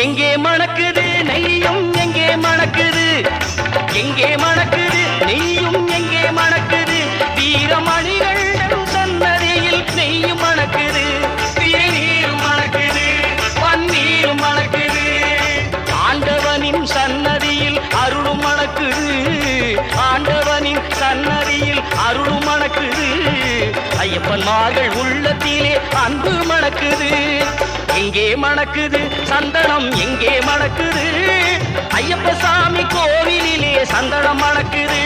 எங்கே மணக்குது நெய்யும் எங்கே மணக்குது, எங்கே மணக்குது நெய்யும் எங்கே மணக்குது, வீரமணிகள் சன்னதியில் நெய்யும் மணக்குது, திருநீரும் மணக்குது, பன்னீரும் மணக்குது, ஆண்டவனின் சன்னதியில் அருளும் மணக்குது, ஆண்டவனின் சன்னதியில் அருளும் மணக்குது, ஐயப்பன்மார்கள் உள்ளத்திலே அன்பு மணக்குது. எங்கே மணக்குது சந்தனம் எங்கே மணக்குது, ஐயப்ப சாமி கோவிலிலே சந்தனம் மணக்குது.